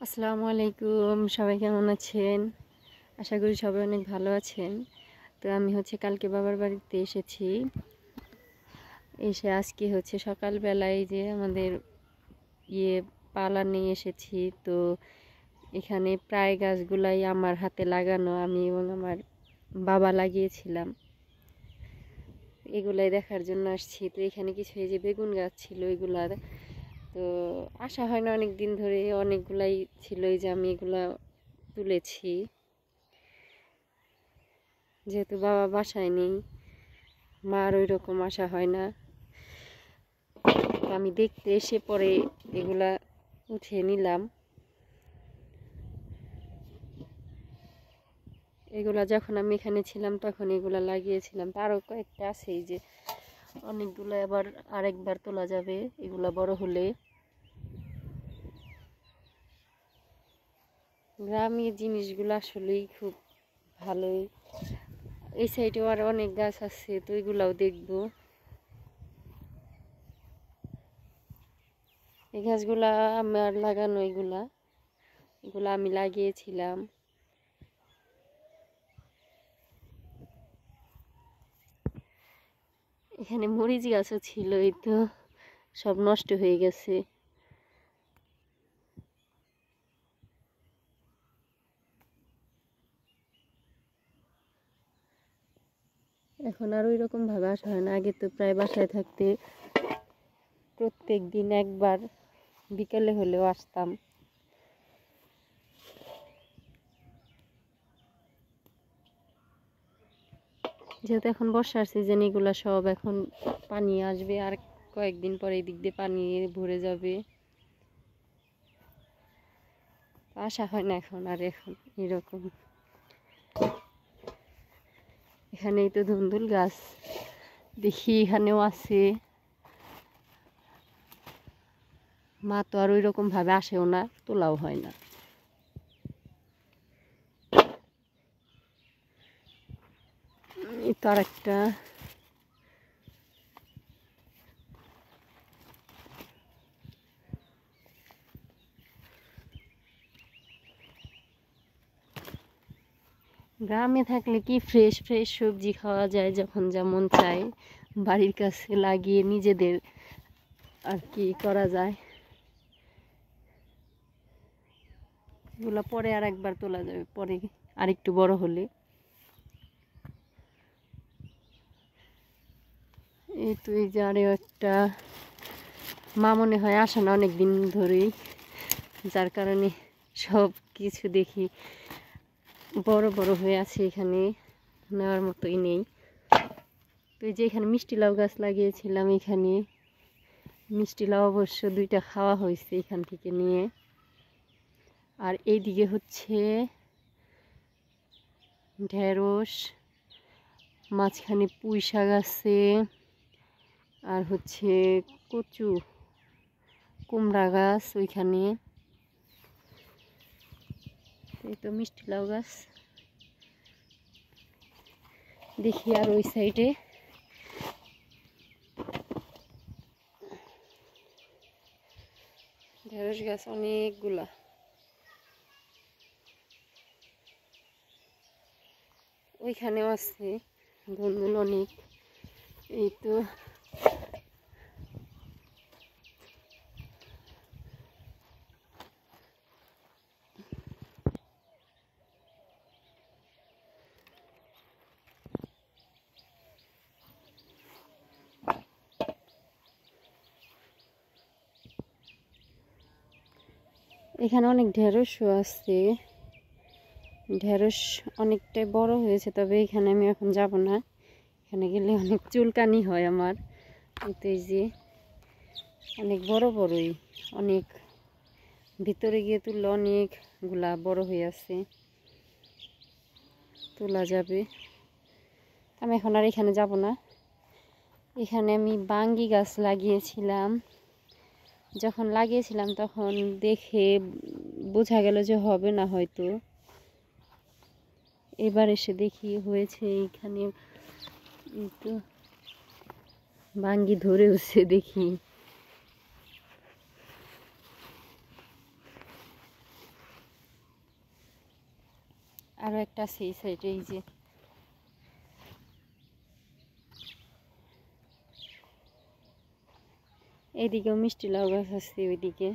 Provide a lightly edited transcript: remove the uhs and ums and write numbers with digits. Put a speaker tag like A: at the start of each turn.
A: আসসালামু আলাইকুম, সবাই কেমন আছেন? আশা করি সবাই অনেক ভালো আছেন। তো আমি কালকে বাবার বাড়িতে এসেছি। এসে আজকে সকালবেলায় যে আমাদের ইয়ে পালা নিয়ে এসেছি। তো এখানে প্রায় গাছগুলাই আমার হাতে লাগানো, আমি এবং আমার বাবা লাগিয়েছিলাম। এগুলাই দেখার জন্য আসছি। তো এখানে কিছু এই যে বেগুন গাছ ছিল, এগুলার তো আসা হয় না অনেক দিন ধরে, অনেকগুলাই ছিল। এই যে আমি এগুলা তুলেছি, যেহেতু বাবা বাসায় নেই, মার ওই রকম আসা হয় না। আমি দেখতে এসে পরে এগুলা উঠিয়ে নিলাম। এগুলা যখন আমি এখানে ছিলাম তখন এগুলা লাগিয়েছিলাম। আরও কয়েকটা আছে, এই যে অনেকগুলো আবার আরেকবার তোলা যাবে এগুলা বড় হলে। গ্রামের জিনিসগুলো আসলেই খুব ভালোই। এই সাইডেও আর অনেক গাছ আছে, তো এগুলাও দেখবো। এই গাছগুলা আমার লাগানো, এগুলা আমি লাগিয়েছিলাম। এখানে মরিচ গাছও ছিল, এই তো সব নষ্ট হয়ে গেছে। এখন আর ওই রকম ভাবে আসা হয় না। আগে তো প্রায় বাসায় থাকতে প্রত্যেক দিন একবার বিকেলে হলেও আসতাম। যেহেতু এখন বর্ষার সিজন, এগুলা সব এখন পানি আসবে, আর কয়েকদিন পরে এই দিক দিয়ে পানি ভরে যাবে। আসা হয় না এখন আর, এখন এরকম। এখানেই তো ধুন্দুল গাছ দেখি, এখানেও আছে। মা তো আর ওই রকম ভাবে আসেও না, তোলাও হয় না। এই তো আর একটা গ্রামে থাকলে কি ফ্রেশ ফ্রেশ সবজি খাওয়া যায়, যখন যেমন চাই বাড়ির কাছে লাগিয়ে নিজেদের আর কি করা যায়। এগুলো পরে আর একবার তোলা যাবে, পরে আর একটু বড় হলে। এই তো এই যে আরও একটা, মা মনে হয় আসে না অনেক দিন ধরেই, যার কারণে সব কিছু দেখি বড় বড় হয়ে আছে, এখানে নেওয়ার মতোই নেই। তো এই যে এখানে মিষ্টি লাউ গাছ লাগিয়েছিলাম, এখানে মিষ্টি লাউ অবশ্য 2টা খাওয়া হয়েছে এখান থেকে নিয়ে। আর এইদিকে ঢেঁড়স, মাঝখানে পুঁই শাক আছে, আর কচু কুমড়া গাছ ওইখানে। এই তো মিষ্টি লাউ গাছ। দেখি আর ওই সাইডে ঢেঁড়স গাছ অনেকগুলা। ওইখানেও আছে ধুন্দুল অনেক। এই তো এখানে অনেক ঢেঁড়সও আছে। ঢেঁড়স অনেকটাই বড় হয়েছে, তবে এখানে আমি এখন যাব না। এখানে গেলে অনেক চুলকানি হয় আমার। এই যে অনেক বড় বড়ই, অনেক ভিতরে গিয়ে তুললে অনেকগুলা বড় হয়ে আছে, তোলা যাবে। আমি এখন আর এখানে যাব না। এখানে আমি বাঙ্গি গাছ লাগিয়েছিলাম। যখন লাগিয়েছিলাম তখন দেখে বোঝা গেল যে হবে না হয়তো। এবার এসে দেখি হয়েছে। এইখানে তো বাঙ্গি ধরেওছে দেখি। আরও একটা আছে এই সাইডে, এই যে এইদিকেও মিষ্টি লাউ গাছ আছে ওইদিকে।